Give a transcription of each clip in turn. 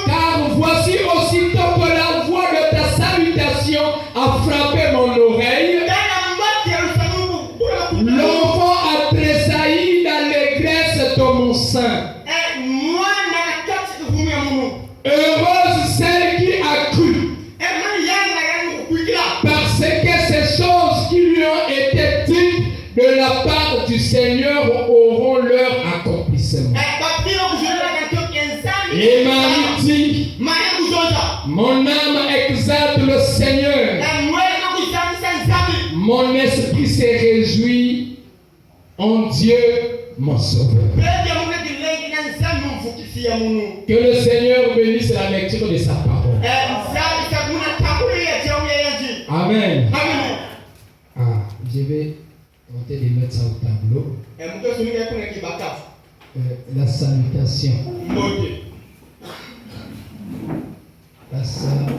Car voici aussitôt que la voix de ta salutation a frappé mon oreille, l'enfant a tressailli d'allégresse dans mon sein. Heureuse celle qui a cru, parce que ces choses qui lui ont été dites de la part du Seigneur auront leur accomplissement. Et Marie dit, mon âme exalte le Seigneur, mon esprit s'est réjoui en Dieu mon sauveur. Que le Seigneur bénisse la lecture de sa parole. Amen. Ah, je vais tenter de mettre ça au tableau. La salutation. La salutation.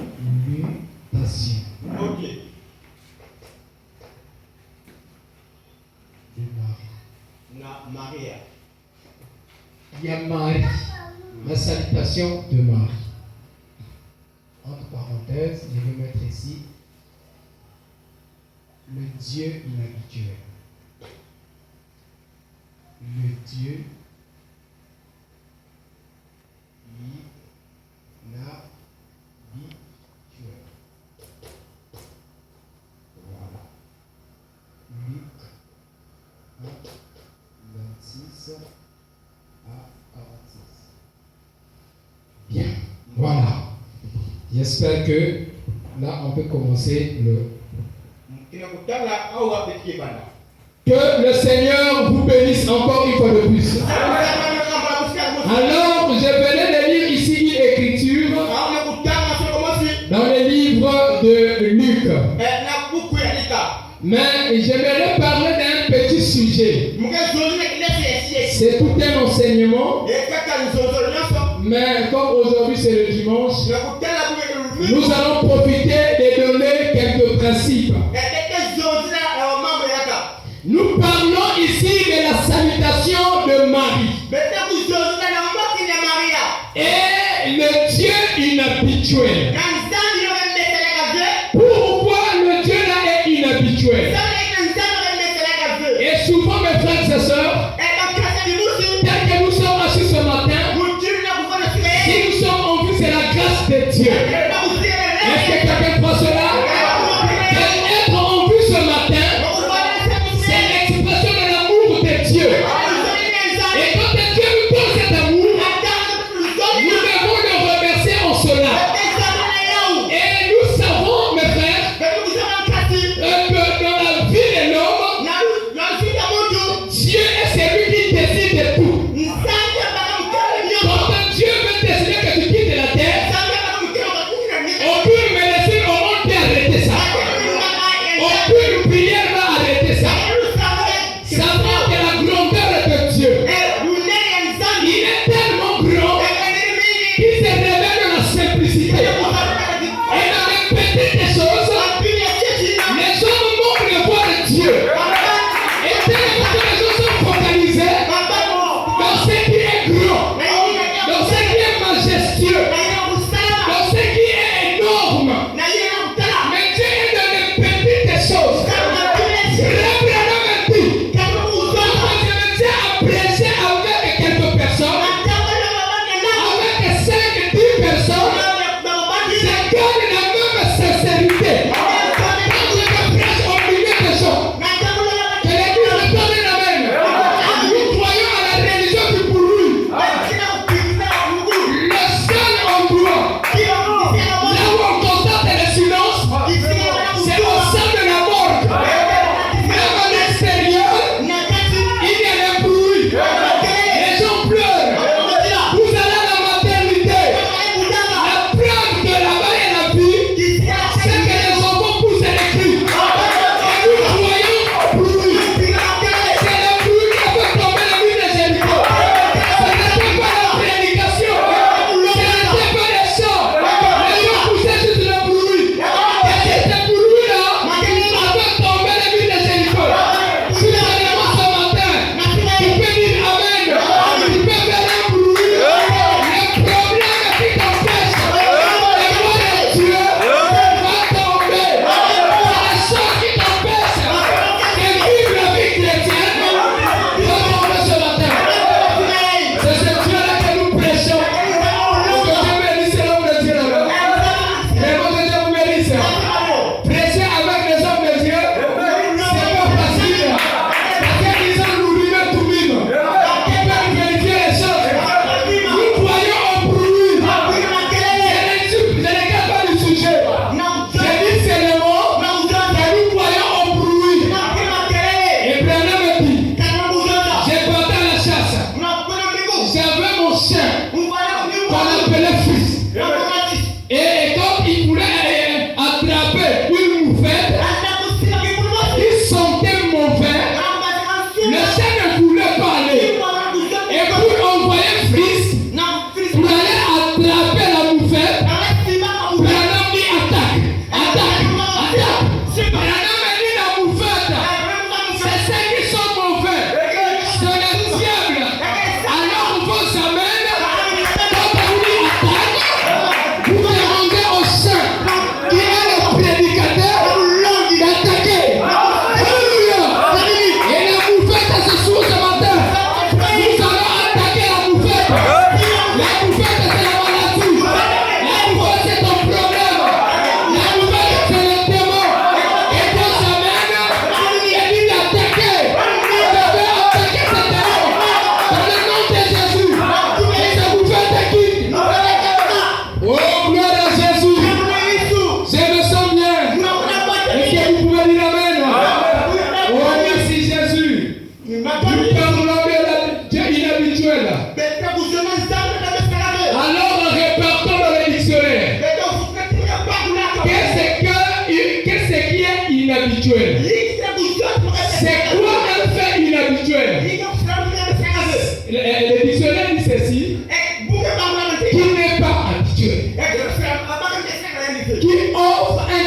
De Marie. Il y a Marie. La salutation de Marie. Entre parenthèses, je vais mettre ici le Dieu inhabituel. Le Dieu inhabituel. Voilà. Luc 1, 26 à 46. Bien, voilà. J'espère que là on peut commencer le. Que le Seigneur vous bénisse encore une fois de plus. Alors, je venais de lire ici une écriture dans le livre de Luc. Mais j'aimerais parler d'un petit sujet. C'est tout un enseignement. Mais comme aujourd'hui c'est le dimanche, nous allons profiter de donner quelques principes. Nous parlons ici de la salutation de Marie. Et le Dieu inhabituel. Pourquoi le Dieu là est inhabituel? Et souvent mes frères et sœurs, tel que nous sommes assis ce matin, si nous sommes en vue, c'est la grâce de Dieu. Est-ce que quelqu'un croit cela? Être en vue ce matin, c'est l'expression de l'amour de Dieu. Et quand Dieu nous donne cet amour, nous devons le remercier en cela. Et nous savons, mes frères, que dans la vie de l'homme, Dieu est celui qui décide de tout. Quand Dieu veut décider que tu quittes la terre,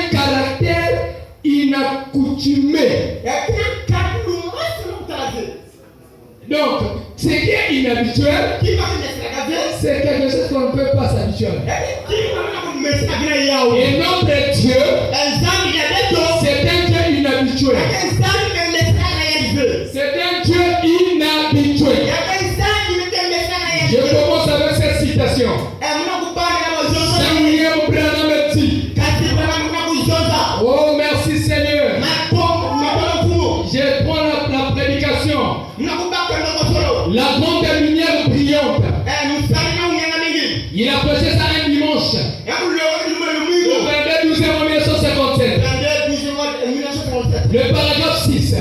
un caractère inaccoutumé. Donc, ce qui est inhabituel, c'est quelque chose qu'on ne peut pas s'habituer. Et notre Dieu, c'est un Dieu inhabituel. C'est un Dieu inhabitué. Je commence avec cette citation. Oh, merci Seigneur. Je prends la prédication. La grande lumière brillante. Il a prêché ça un dimanche. Le 22 12 1957. Le paragraphe 6.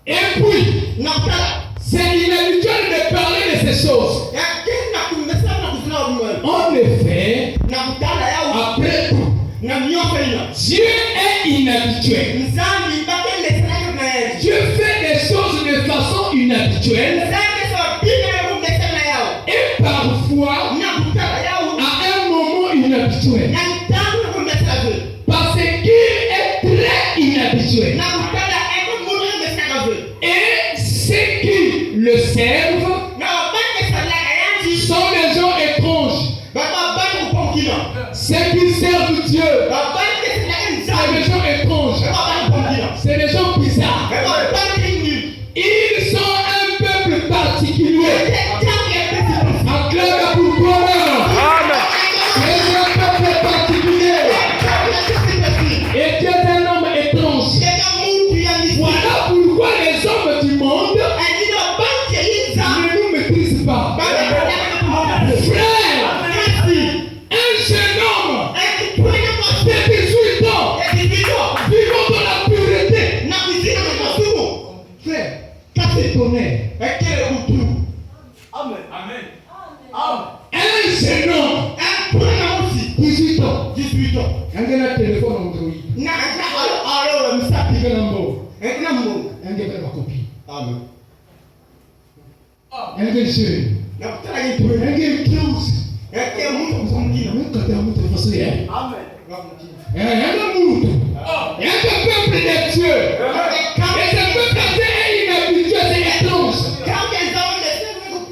Et puis, c'est inhabituel de parler de ces choses. En effet, après tout, Dieu est inhabituel. Dieu fait des choses de façon inhabituelle. Et parfois, à un moment inhabituel. Parce qu'il est très inhabituel. Et ceux qui le servent sont des gens étranges. Ceux qui servent Dieu, c'est des gens étranges. C'est des gens bizarres. Ils sont un peuple particulier. Acclame pourquoi. C'est un peuple particulier. Et Dieu est un homme étrange. Voilà pourquoi les hommes du monde ne nous maîtrisent pas. Frère, un jeune homme de 18 ans vivant dans la pureté. Frère, qu'est-ce que ton est? Amen. Un jeune homme 18 ans. Il y a un téléphone Android. Il y a un copie. Amen. Il y a un jeune. Il y a un close. Il y a un monde. Il y a un peuple de Dieu. Et ce peuple de Dieu est inhabitué, c'est étrange.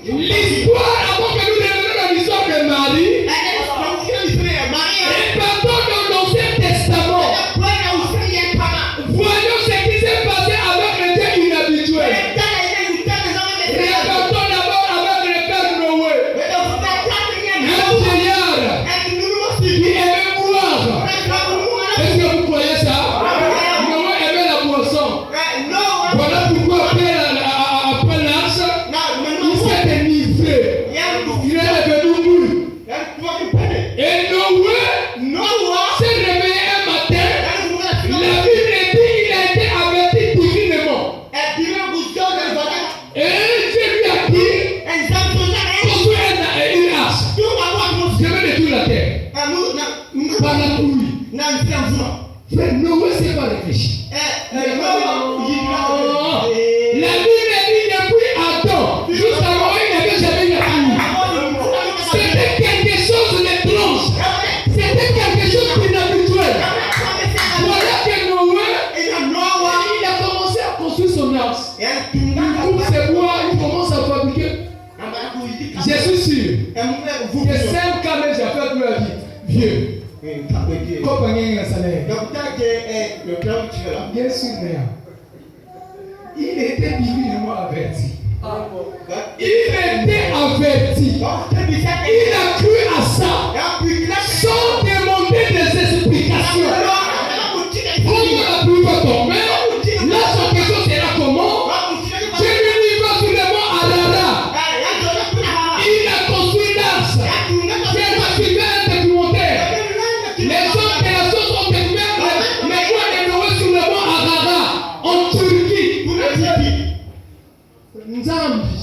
L'histoire, avant que nous devenions dans l'histoire de Marie, et partons dans l'Ancien Testament, voyons ce qui s'est passé avec le Dieu inhabituel. Regardons d'abord avec le père Noé, un vieillard qui aimait boire. Est-ce que vous croyez ça? Noé aimait la boisson. Voilà pourquoi après l'âge, il s'est dénivelé. Il est devenu mou. Et Noé s'est réveillé un matin. La Bible dit qu'il a été averti divinement. Et Dieu lui a dit, construis une arche. Je vais détruire la terre. Par la pluie. Frère, Noé ne s'est pas réfléchi. La Bible dit depuis Adam jusqu'à Noé, il n'avait jamais eu la pluie. C'était quelque chose d'étrange. C'était quelque chose d'inhabituel. Voilà que Noé, il a commencé à construire son arche. Il coupe ses bois, il commence à fabriquer. Je suis sûr que 5 camés, j'ai fait toute la vie. Vieux. Compagnie un salaire. Bien sûr, il était divinement averti. Il était averti. Il a cru à ça sans demander des explications. Comment la pluie va tomber? Là, son question sera comment? Je lui va sur le mont Arara. Il a construit l'arche. J'ai suivi un documentaire. Les hommes de la chose ont découvert les mois de Noé sur le mont Arara en Turquie. Nzambi.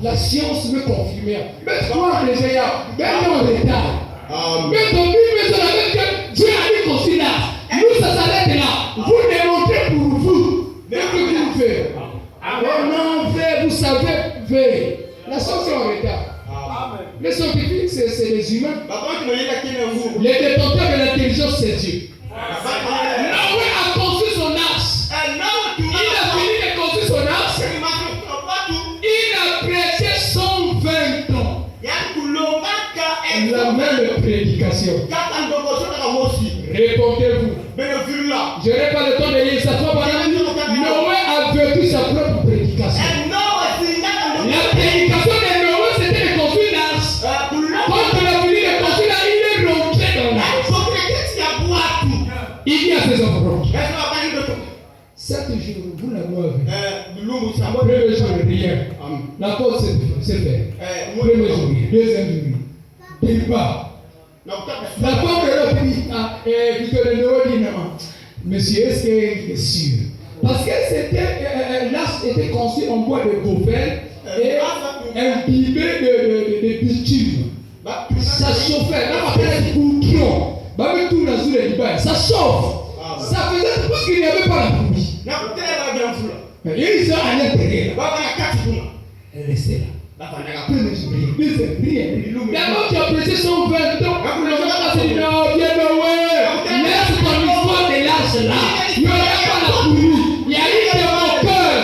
La science veut confirmer. Mais toi, les géants, même en retard. Mais ton Bible se rappelle que Dieu a dit qu'on s'y lâche. Nous, ça s'arrête là. Vous démontrez pour vous. Mais que vous faites? Oh non, frère, vous savez, veillez. La science est en retard. Les scientifiques, c'est les humains. Les détenteurs de l'intelligence, c'est Dieu. Noé a construit son arche. Il a fini de construire son arche. Il a prêché 120 ans. La même prédication. Répondez-vous. Je n'ai pas le temps de lire ça. Noé a vécu sa propre prédication. La prédication de Noé, c'était de construire l'arche. Quand il a fini de construire l'arche, il est rentré dans l'arche. Il y a ses enfants. 7 jours, vous l'avez vu. Premier jour, rien. La cause, c'est fait. Premier jour, deuxième jour, débat. La femme de l'autre dit, Victor de Noé dit, non, monsieur, est-ce qu'il est sûr? Parce que l'arche était construit en bois de gopher et imbibé de bitume. Ça chauffait. Là, on appelle un goudron. Tout dans le débat. Ça chauffe. Ça faisait parce qu'il n'y avait pas la pluie. Et ils sont à l'intérieur. Restez là. D'abord, tu as prêché 120 ans. Non, bien Noé. Laisse ton histoire de l'arche là. Il n'y aura pas la pluie. Il y a eu de mon cœur.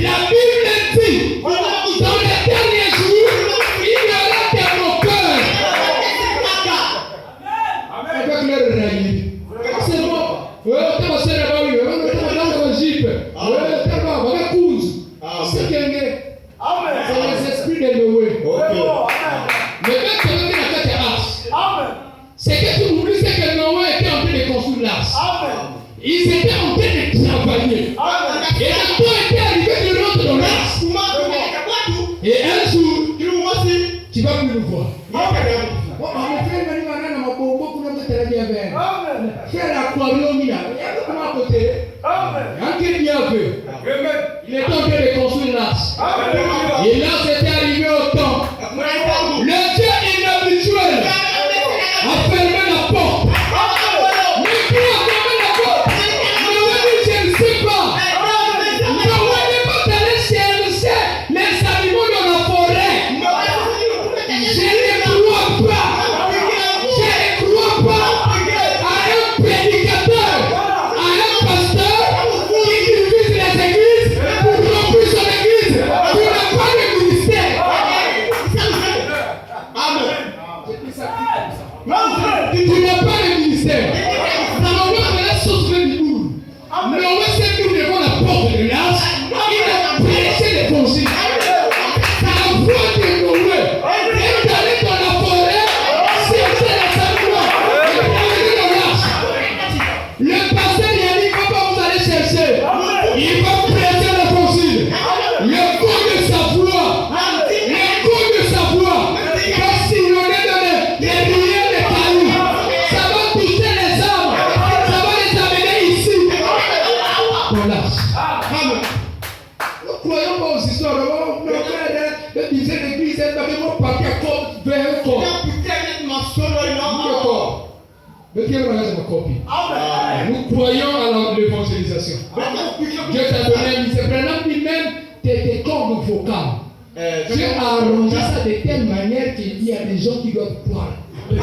La Bible dit, dans les derniers jours, il y aura de mon cœur. Avec leur raillerie. C'est bon. Tu vas se réveiller. Tu vas dans le Jeep. Tu vas avec couze. C'est qu'il y a. C'est les esprits de Noé. Mais même quand tu as fait l'arche, c'est que tu oublies que Noé était en train de construire l'arche. Ils étaient en train de travailler. Et le temps était arrivé de l'autre dans l'arche. Et un jour, tu vas plus le voir. Faire l'aquarium, il y a comment côté. Il est en train de construire l'arche. Et là, c'était arrivé au temps. Le Dieu inhabituel a fermé la porte. Mais qui a fermé la porte? Noé dit, je ne sais pas. Noé n'est pas allé chercher les animaux dans la forêt. Je ne crois pas. Je ne crois pas à un prédicateur, à un pasteur qui divise les églises pour remplir son église. Tu n'as pas de ministère. Tu n'as pas de ministère. Noé fait la sauce de boule. Noé s'est mis devant la porte de l'arche. Il a prêché l'évangile. La voix de Noé est allée dans la forêt, chercher les animaux. Il est allé dans l'arche. Le pasteur lui a dit, comment vous allez chercher? Il va prêcher l'évangile. Le goût de sa voix. Le goût de sa voix. Va sillonner dans les rivières de cailloux. Ça va toucher les âmes. Ça va les amener ici. Dans l'arche. Nous croyons pas aux histoires. Nos frères, le disait l'église, elle va vraiment partir vers un corps. Mais qui est ma copie? Nous croyons à l'évangélisation. Dieu t'a donné un ministère. Maintenant, lui-même, tes cordes vocales. Dieu a arrangé ça de telle manière qu'il y a des gens qui doivent croire. Je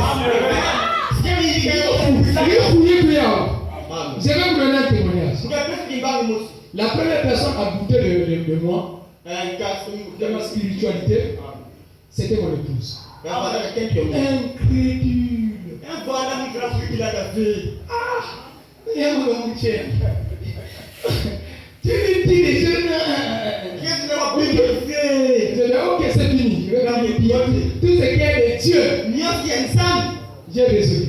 vais vous donner un témoignage. La première personne à goûter de moi, de ma spiritualité, c'était mon épouse. Incrédule. Tu lui dis les jeunes. Je dis, ok, c'est fini. Tout ce qui est de Dieu, j'ai résolu.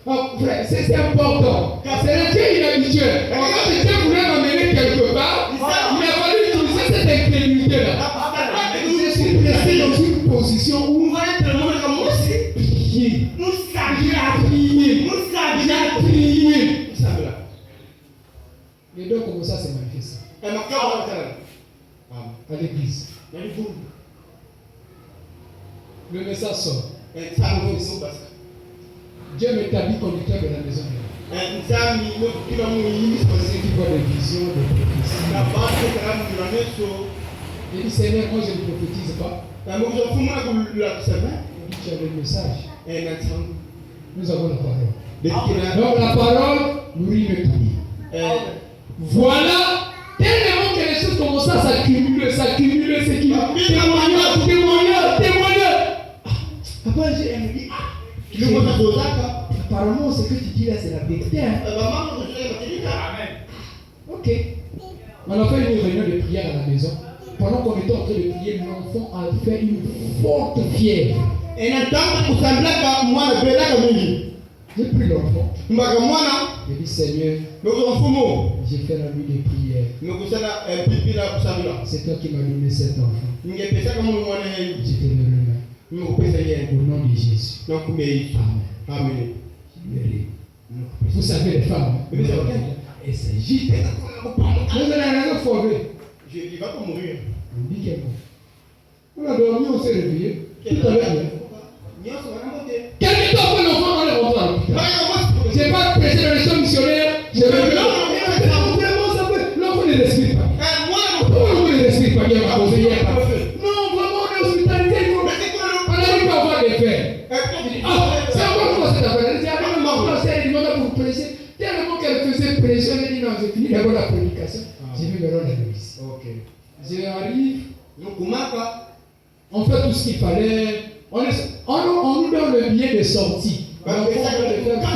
Oh, frère, c'est important. C'est le Dieu inhabituel. Quand Dieu voulait m'amener quelque part, il a fallu utiliser cette incrédulité-là. Je suis resté dans une position où prier. J'ai prié. Et donc, comment ça s'est manifesté? À l'église. Le message sort. Dieu m'établit conducteur de la maison de Dieu. C'est qui voit des visions, des prophéties. J'ai dit, Seigneur, moi je ne prophétise pas. Il dit, tu as le message. Nous avons la parole. Donc la parole nourrit le pays. Voilà, tellement que les choses commencent à s'accumuler, c'est qui témoignage. Papa, j'ai dit, apparemment, ce que tu dis là, c'est la vérité. Amen. Ok. On a fait une réunion de prière à la maison. Pendant qu'on était en train de prier, l'enfant a fait une forte fièvre. J'ai pris l'enfant. J'ai dit, Seigneur, j'ai fait la nuit de prière. C'est toi qui m'as donné cet enfant. Je te le remets. Au nom de Jésus. Amen. Vous savez, les femmes, elles s'agitent. Vous allez rien former. Je dis, va pas mourir. On dit qu'elle va. On a dormi, on s'est réveillé. Tout à l'heure. Quelqu'un t'a fait l'enfant dans le ventre à l'hôpital. Je n'ai pas prêché dans les champs missionnaires. Je vais vraiment, ça peut. L'enfant ne respire pas. Pourquoi l'enfant ne respire pas bien? Non, vraiment, on est hospitalisé. On n'arrive pas à avoir des faits. C'est encore quoi cette affaire? Elle dit, avec le mentor, elle demande pour prêcher. Tellement qu'elle faisait pression, elle dit, non, j'ai fini d'abord la prédication. J'ai vu le rôle de l'église. J'arrive. On fait tout ce qu'il fallait. On nous donne le billet de sortie. L'enfant doit le faire 40.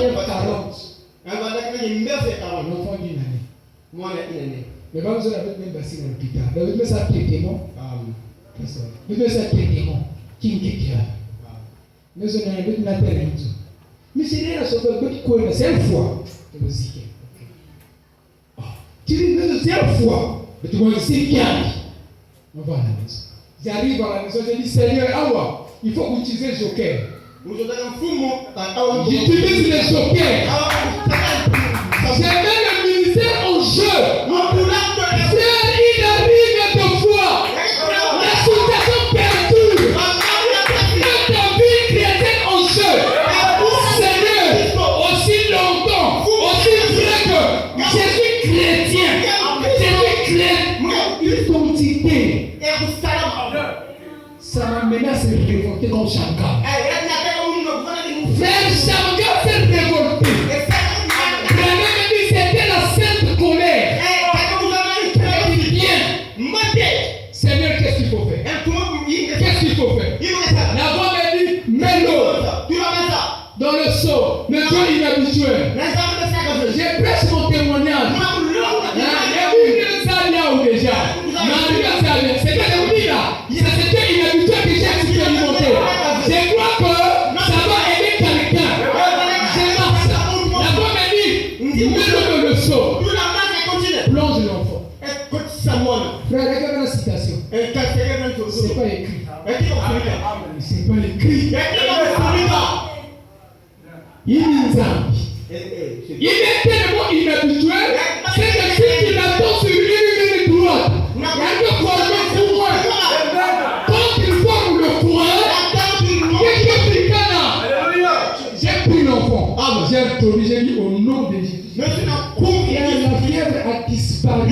L'enfant d'une année. Mais pas besoin d'avoir même bassin à l'hôpital. Vous avez ça traitement. Vous avez ça traitement. Qui me dit mais on a un peu de matériel. Mais c'est là, ça fait beaucoup de quoi. C'est une fois. Tu dis, mais c'est une fois. Mais tu vois, c'est bien. On va à la maison. J'arrive à la maison, je dis, Seigneur, Awa, il faut utiliser le joker. J'utilise le joker. Je mets le ministère en jeu. Il arrive de fois. La situation perdue. Mettre ta vie chrétienne en jeu. Seigneur, aussi longtemps, aussi vrai que je suis chrétien. Identité. Ça m'a mené à se révolter comme Shanka. Frère Shanka s'est révolté. Vraiment, c'était la sainte colère. Elle dit bien. Seigneur, qu'est-ce qu'il faut faire? Qu'est-ce qu'il faut faire? La voix me dit, mets-le dans le seau. Le Dieu inhabituel. Je prêche mon témoignage. Il y a eu une salle là où déjà. C'est pas le oui là. C'est ce Dieu inhabituel que j'ai expérimenté. Je crois que ça va aider quelqu'un. Je marche. La voix me dit, mets-le dans le seau. Plonge l'enfant. Frère, regarde la citation. C'est pas écrit. C'est pas écrit. Il est tellement inhabituel. C'est que si tu l'attends sur une ligne droite, il y a un problème pour moi. Quand il forme le courant, j'ai pris l'enfant. J'ai introduit, j'ai dit au nom de Jésus. Et la fièvre a disparu.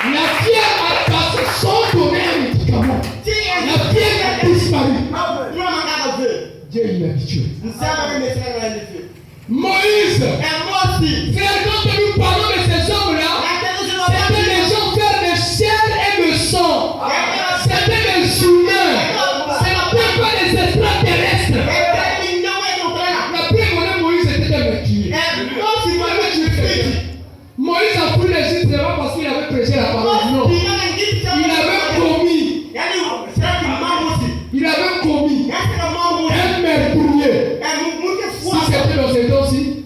La fièvre a passé sans donner un médicament. La fièvre a disparu. Dieu est inhabituel. Moïse, frère, quand nous parlons de ces hommes-là, c'était des gens faits de chair et de sang. C'était des humains. Ce n'était pas des extraterrestres. La première Moïse était un meurtrier. Moïse a pris l'Égypte seulement parce qu'il avait prêché la parole. Non. Il avait commis un meurtrier. Si c'était dans ces temps-ci,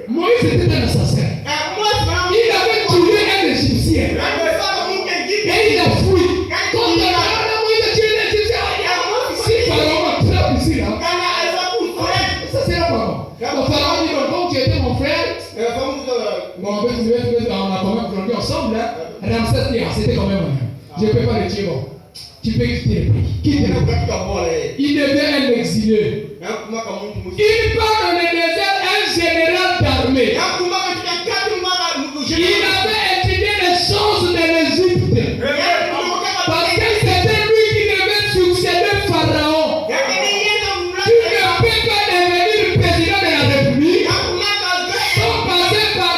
Moïse était un assassin. Il avait tué un Égyptien. Et il a fui. Quand il a Moïse a tué un Égyptien, si Pharaon m'attrape ici, là, ça c'est la parole. Le Pharaon dit, quand tu étais mon frère, bon, on a quand même grandi ensemble, Ramsès, c'était quand même un homme. Je ne peux pas le tuer, bon. Tu peux quitter le pays. Quitte le pays. Il devient un exilé. Il part dans le désert un général d'armée. Il avait étudié les choses de l'Égypte. Parce que c'était lui qui devait succéder Pharaon. Tu ne peux pas devenir président de la République sans passer par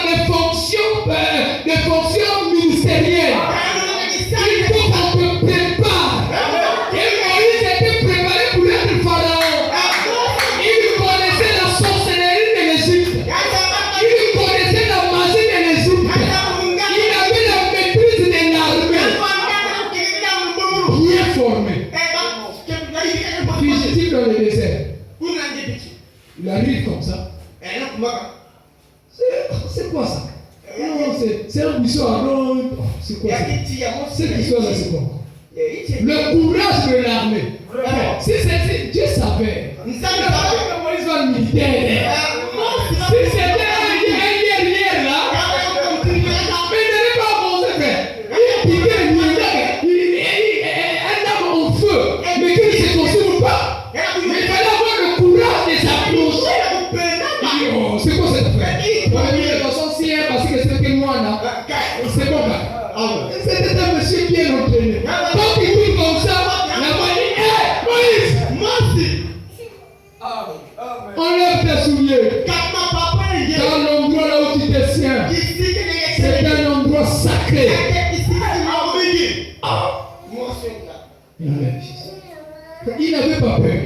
des fonctions ministérielles. Il faut qu'on te prépare. Et Moïse était préparé pour être Pharaon. Il connaissait la sorcellerie de l'Égypte. Il connaissait la magie de l'Égypte. Il avait la maîtrise de l'armée. Bien formé. Fugitif dans le désert. Il arrive comme ça. C'est quoi ça? Non, c'est un buisson à l'autre. C'est quoi ça? Cette histoire-là, c'est quoi? Le courage de l'armée. Si Dieu savait. Il savait que Moïse va militaire. Si c'était un guerrier là, mais il n'allait pas commencer à faire. Il piquait le un homme en feu, mais qu'il ne se consume pas. Mais il fallait avoir le courage de s'approcher. C'est quoi cette affaire? De toute façon, si parce que c'était moi là, c'est bon là. C'était un monsieur bien entraîné. Quand il dit comme ça, la voix dit hé, Moïse! Enlève tes souliers. Dans l'endroit là où tu te tiens, c'est un endroit sacré. Il n'avait pas peur.